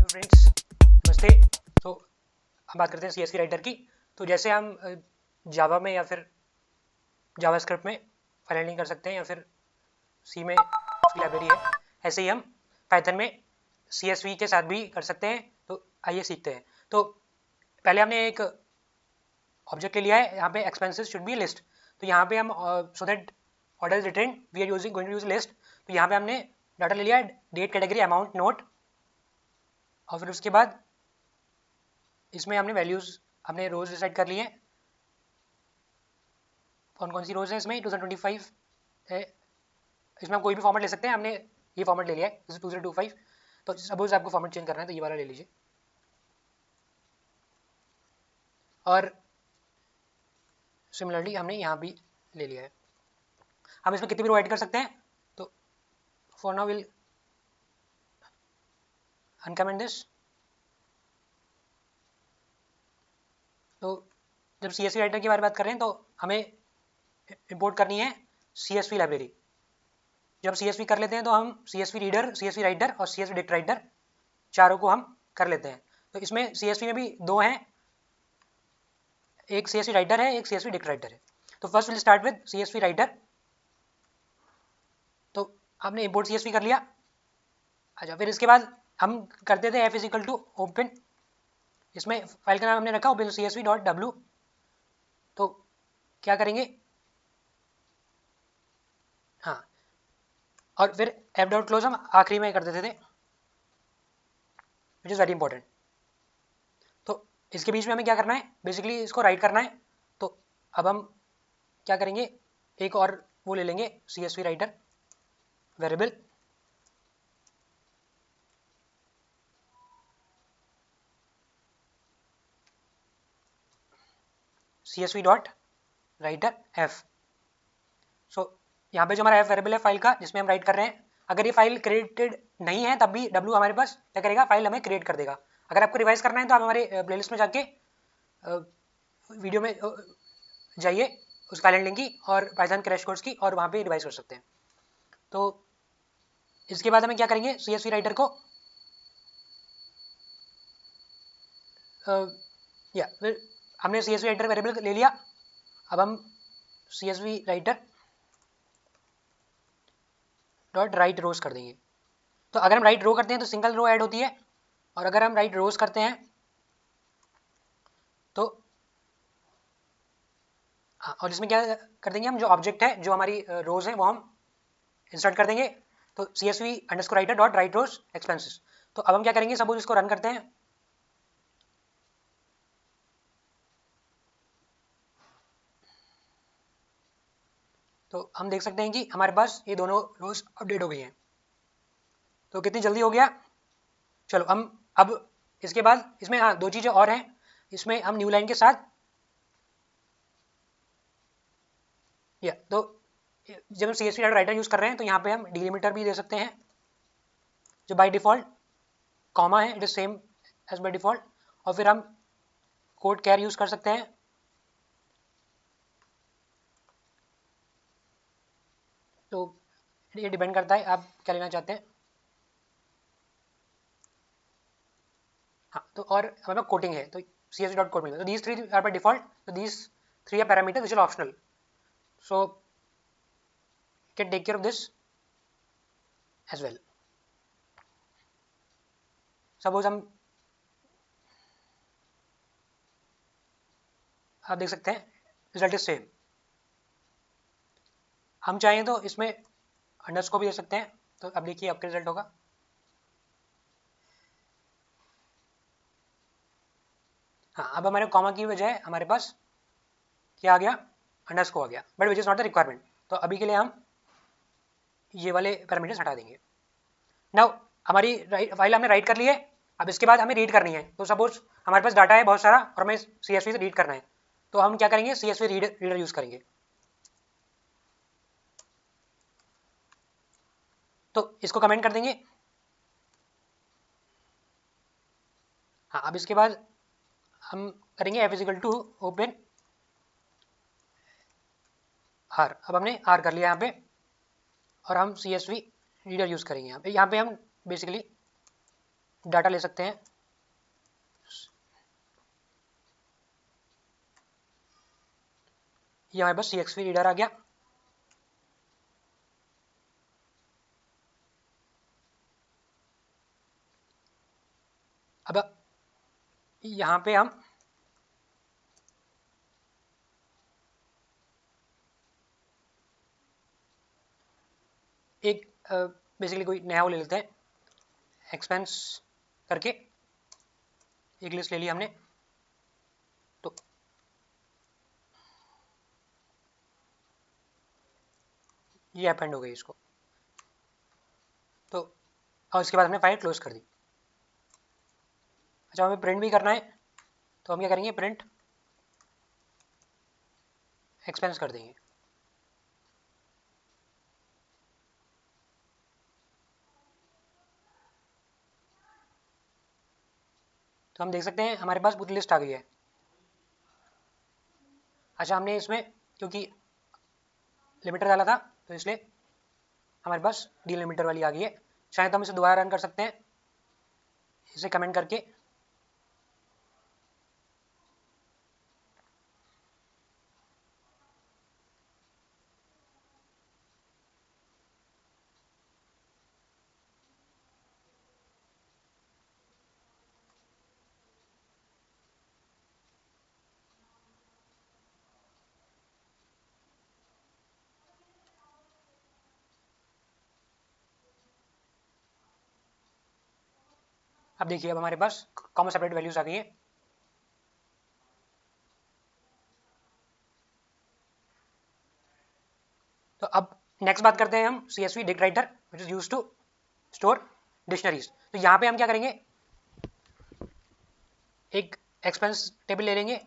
Friends, नमस्ते। तो हम बात करते हैं CSV राइटर की। तो जैसे हम जावा में या फिर जावास्क्रिप्ट में फाइल हैंडलिंग कर सकते हैं या फिर सी में उसकी लाइब्रेरी है, ऐसे ही हम पाइथन में CSV के साथ भी कर सकते हैं। तो आइए सीखते हैं। तो पहले हमने एक ऑब्जेक्ट ले लिया है, यहाँ पे एक्सपेंसेस शुड बी लिस्ट। तो यहाँ पे हम so that order return we are using going to use list. तो यहाँ पे हमने डाटा ले लिया, डेट, कैटेगरी, अमाउंट, नोट, और फिर उसके बाद इसमें हमने वैल्यूज, हमने रोज डिसाइड कर लिए। कौन कौन सी रोज है इसमें? 2025 है। इसमें हम कोई भी फॉर्मेट ले सकते हैं। हमने ये फॉर्मेट ले लिया है, जैसे 2025। तो सपोज आपको फॉर्मेट चेंज करना है तो ये वाला ले लीजिए। और सिमिलरली हमने यहाँ भी ले लिया है। हम इसमें कितनी भी रो ऐड कर सकते हैं। तो for now will uncomment this. तो जब CSV राइटर की बारे में बात कर रहे हैं तो हमें इंपोर्ट करनी है CSV लाइब्रेरी। जब CSV कर लेते हैं तो हम CSV रीडर, CSV राइटर और CSV डिक्ट राइटर चारों को हम कर लेते हैं। तो इसमें CSV में भी दो हैं, एक CSV राइटर है, एक CSV डिक्ट राइटर है। तो first will start with CSV writer. तो आपने इंपोर्ट CSV कर लिया। अच्छा, फिर इसके बाद हम करते थे F is equal to open, इसमें फाइल का नाम हमने रखा ओपन CSV.w। तो क्या करेंगे, हाँ, और फिर एफ डॉट क्लोज हम आखिरी में कर देते थे, विच इज़ वेरी इंपॉर्टेंट। तो इसके बीच में हमें क्या करना है, बेसिकली इसको राइट करना है। तो अब हम क्या करेंगे, एक और वो ले लेंगे CSV writer variable, CSV dot writer F। सो यहाँ पे जो हमारा F वेरिएबल है फाइल का, जिसमें हम राइट कर रहे हैं, अगर ये फाइल क्रिएटेड नहीं है तब भी W हमारे पास क्या करेगा, फाइल हमें क्रिएट कर देगा। अगर आपको रिवाइज करना है तो आप हमारे प्लेलिस्ट में जाके वीडियो में जाइए, उस फाइल हैंडलिंग की और पाइथन क्रैश कोर्स की, और वहाँ पे रिवाइज कर सकते हैं। तो इसके बाद हमें क्या करेंगे, CSV राइटर को फिर हमने CSV राइटर वेरिएबल ले लिया। अब हम CSV राइटर डॉट राइट रोज कर देंगे। तो अगर हम राइट रो करते हैं तो सिंगल रो ऐड होती है, और अगर हम राइट रोज करते हैं तो हाँ, और इसमें क्या कर देंगे, हम जो ऑब्जेक्ट है, जो हमारी रोज है, वो हम इंसर्ट कर देंगे। तो CSV underscore writer dot write rows expenses. तो अब हम क्या करेंगे, सपोज इसको रन करते हैं। तो हम देख सकते हैं कि हमारे पास ये दोनों रोज अपडेट हो गई हैं। तो कितनी जल्दी हो गया। चलो हम अब इसके बाद इसमें हाँ दो चीज़ें और हैं। इसमें हम न्यू लाइन के साथ या तो जब हम CSV राइटर यूज़ कर रहे हैं तो यहाँ पे हम डिलिमिटर भी दे सकते हैं, जो बाय डिफ़ॉल्ट कॉमा है, it is same as by default. और फिर हम कोड कैर यूज़ कर सकते हैं। तो ये डिपेंड करता है आप क्या लेना चाहते हैं। हाँ, तो और हमारे पास कोटिंग है, तो CSV डॉट कोड मिलेगा। तो these three are by default, तो these three are parameter which are optional, so can take care of this as well. Suppose हम आप देख सकते हैं रिजल्ट इज सेम। हम चाहें तो इसमें अंडरस्कोर भी दे सकते हैं। तो अब देखिए आपका रिजल्ट होगा। हाँ, अब हमारे कॉमा की बजाय हमारे पास क्या आ गया, अंडरस्कोर आ गया, but which is not the requirement. तो अभी के लिए हम ये वाले पैरामीटर्स हटा देंगे। नाउ हमारी फाइल हमने राइट कर ली है। अब इसके बाद हमें रीड करनी है। तो सपोज हमारे पास डाटा है बहुत सारा और हमें CSV से रीड करना है, तो हम क्या करेंगे, CSV रीडर यूज करेंगे। तो इसको कमेंट कर देंगे। हाँ, अब इसके बाद हम करेंगे F is equal to open R। अब हमने R कर लिया यहाँ पे, और हम CSV रीडर यूज़ करेंगे। यहाँ पे हम बेसिकली डाटा ले सकते हैं। ये हमारे पास CXV रीडर आ गया। अब यहाँ पे हम एक बेसिकली कोई नया वो ले लेते हैं, एक्सपेंस करके एक लिस्ट ले लिया हमने। तो ये अपेंड हो गई इसको। तो और इसके बाद हमने फाइल क्लोज कर दी। अच्छा, हमें प्रिंट भी करना है, तो हम क्या करेंगे, प्रिंट एक्सपेंस कर देंगे। तो हम देख सकते हैं हमारे पास पूरी लिस्ट आ गई है। अच्छा, हमने इसमें क्योंकि लिमिटर डाला था तो इसलिए हमारे पास डिलिमिटर वाली आ गई है। शायद हम इसे दोबारा रन कर सकते हैं इसे कमेंट करके। अब देखिए, अब हमारे पास कॉमा सेपरेट वैल्यूज आ गई है। तो अब नेक्स्ट बात करते हैं हम CSV dict writer which is used to store dictionaries. तो यहाँ पे हम क्या करेंगे, एक एक्सपेंस टेबल ले लेंगे,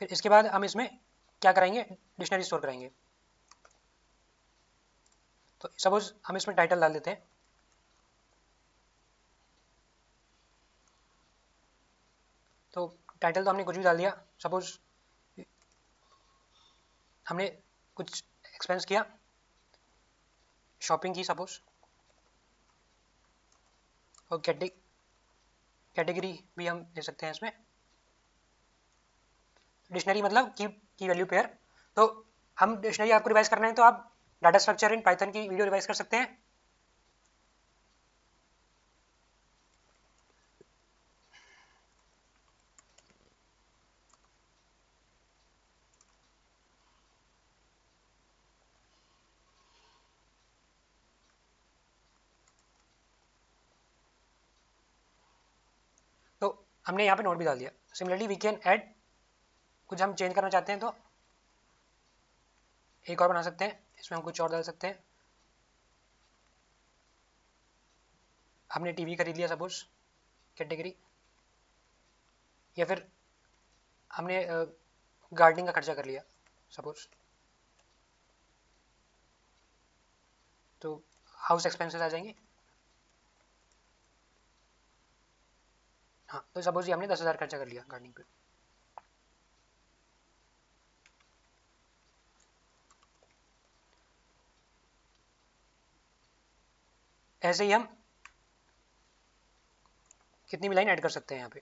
फिर इसके बाद हम इसमें क्या कराएंगे, डिक्शनरी स्टोर कराएंगे। तो सपोज हम इसमें टाइटल डाल देते हैं। तो टाइटल तो हमने कुछ भी डाल दिया। सपोज हमने कुछ एक्सपेंस किया, शॉपिंग की सपोज, और कैटेगरी भी हम दे सकते हैं इसमें। डिक्शनरी मतलब की वैल्यू पेयर। तो हम डिक्शनरी आपको रिवाइज करना है तो आप डाटा स्ट्रक्चर इन पाइथन की वीडियो रिवाइज कर सकते हैं। तो हमने यहाँ पे नोट भी डाल दिया। सिमिलरली वी कैन ऐड, कुछ हम चेंज करना चाहते हैं तो एक और बना सकते हैं, इसमें हम कुछ और डाल सकते हैं। हमने टीवी खरीद लिया सपोज, कैटेगरी, या फिर हमने गार्डनिंग का खर्चा कर लिया सपोज, तो हाउस एक्सपेंसेस आ जाएंगे। हाँ, तो सपोज ये हमने 10,000 खर्चा कर लिया गार्डनिंग पे। ऐसे ही हम कितनी भी लाइन ऐड कर सकते हैं यहाँ पे।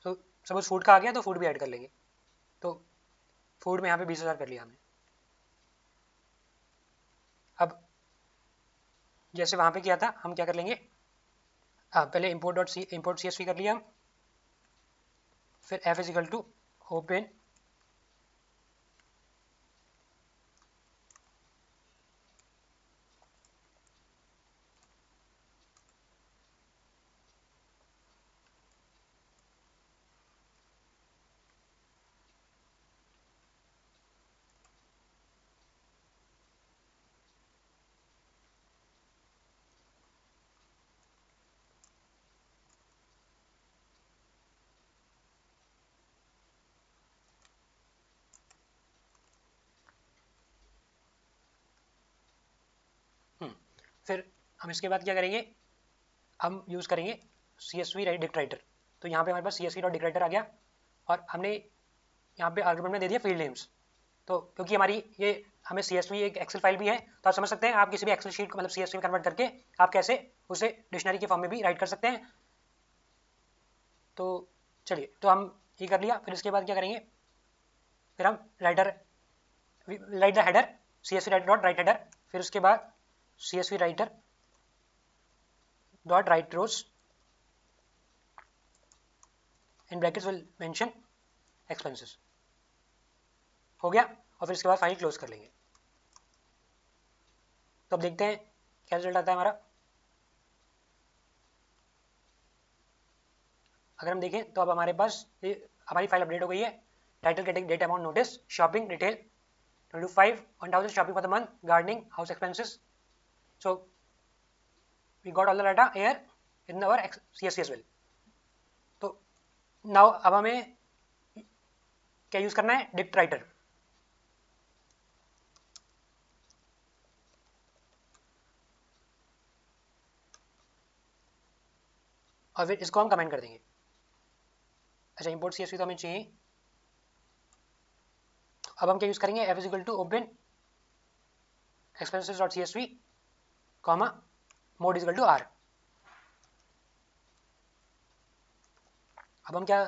तो सपोज फूड का आ गया तो फूड भी ऐड कर लेंगे। तो फूड में यहाँ पे 20,000 कर लिया हमने। अब जैसे वहाँ पे किया था, हम क्या कर लेंगे, पहले इम्पोर्ट CSV कर लिया हम, फिर F is equal to open फिर हम इसके बाद क्या करेंगे, हम यूज़ करेंगे CSV डिक्ट राइटर। तो यहाँ पे हमारे पास CSV डॉट डिक्ट राइटर आ गया, और हमने यहाँ पे आर्गुमेंट में दे दिया फील्ड नेम्स। तो क्योंकि हमारी ये हमें CSV एक एक्सेल फाइल भी है, तो आप समझ सकते हैं आप किसी भी एक्सेल शीट को मतलब CSV में कन्वर्ट करके आप कैसे उसे डिक्शनरी के फॉर्म में भी राइट कर सकते हैं। तो चलिए, तो हम ये कर लिया, फिर इसके बाद क्या करेंगे, फिर हम write the header CSV writer dot write header, फिर उसके बाद CSV writer dot write rows in brackets will mention expenses, हो गया। और फिर इसके बाद फाइल क्लोज कर लेंगे। तो अब देखते हैं क्या रिजल्ट आता है हमारा। अगर हम देखें तो अब हमारे पास ये हमारी फाइल अपडेट हो गई है। Title getting date amount notice shopping detail 25 1000 shopping for the month gardening house expenses. So we got all the data here in our CSV as well. तो नाउ अब हमें क्या यूज करना है, डिक्ट राइटर। और फिर इसको हम कमेंट कर देंगे। अच्छा, इंपोर्ट CSV तो हमें चाहिए। तो अब हम क्या यूज करेंगे, F is equal to open expenses dot CSV comma mode is equal to R। अब हम क्या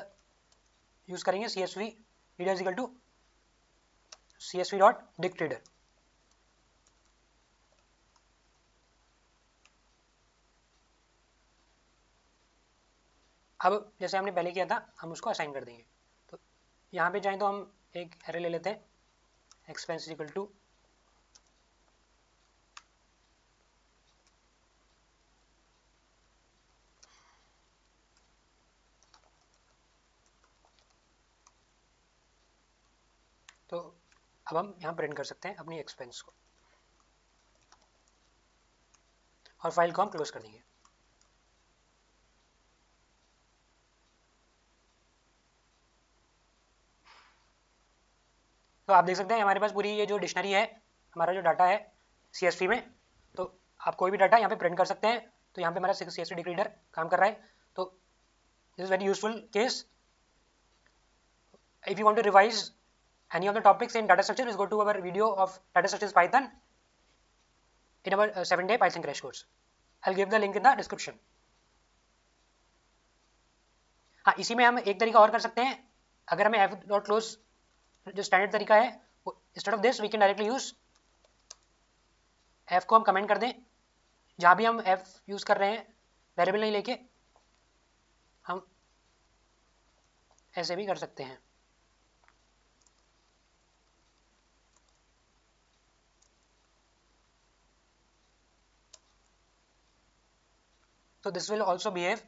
यूज करेंगे, CSV reader is equal to CSV dot dict reader. अब जैसे हमने पहले किया था हम उसको असाइन कर देंगे। तो यहाँ पे जाएं तो हम एक एरे ले लेते हैं, एक्सपेंस इक्वल टू तो अब हम यहाँ प्रिंट कर सकते हैं अपनी एक्सपेंस को और फाइल को हम क्लोज कर देंगे। तो आप देख सकते हैं हमारे पास पूरी ये जो डिक्शनरी है, हमारा जो डाटा है CSV में, तो आप कोई भी डाटा यहाँ पे प्रिंट कर सकते हैं। तो यहाँ पे हमारा CSV डिक्ट रीडर काम कर रहा है। तो this is very useful case. if you want to revise any of the topics in data structure, please go to our video of data structures Python in our 7-day Python crash course. I'll give the link in the description. हाँ, इसी में हम एक तरीका और कर सकते हैं। अगर हमें f.close जो स्टैंडर्ड तरीका है, instead of this we can directly use f को हम कमेंट कर दें। जहाँ भी हम f यूज कर रहे हैं वेरिएबल नहीं लेके, हम ऐसे भी कर सकते हैं। So this will also behave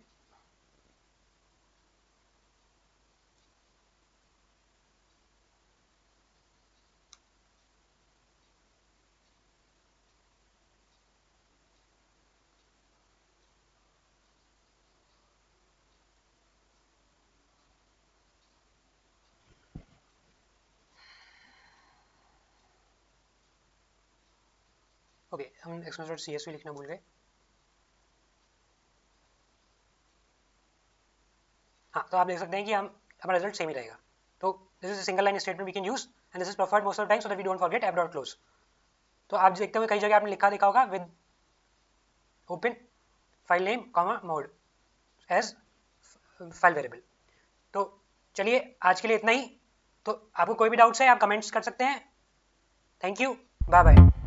okay. हम expense.csv लिखना भूल गए। हाँ, तो आप देख सकते हैं कि हम हमारा रिजल्ट सेम ही रहेगा। तो this is single line statement we can use and this is preferred most of the time so that we don't forget f.close। तो आप देखते हुए कई जगह आपने लिखा देखा होगा with open file name comma mode as file variable. तो चलिए आज के लिए इतना ही। तो आपको कोई भी डाउट्स है आप कमेंट्स कर सकते हैं। Thank you, bye bye.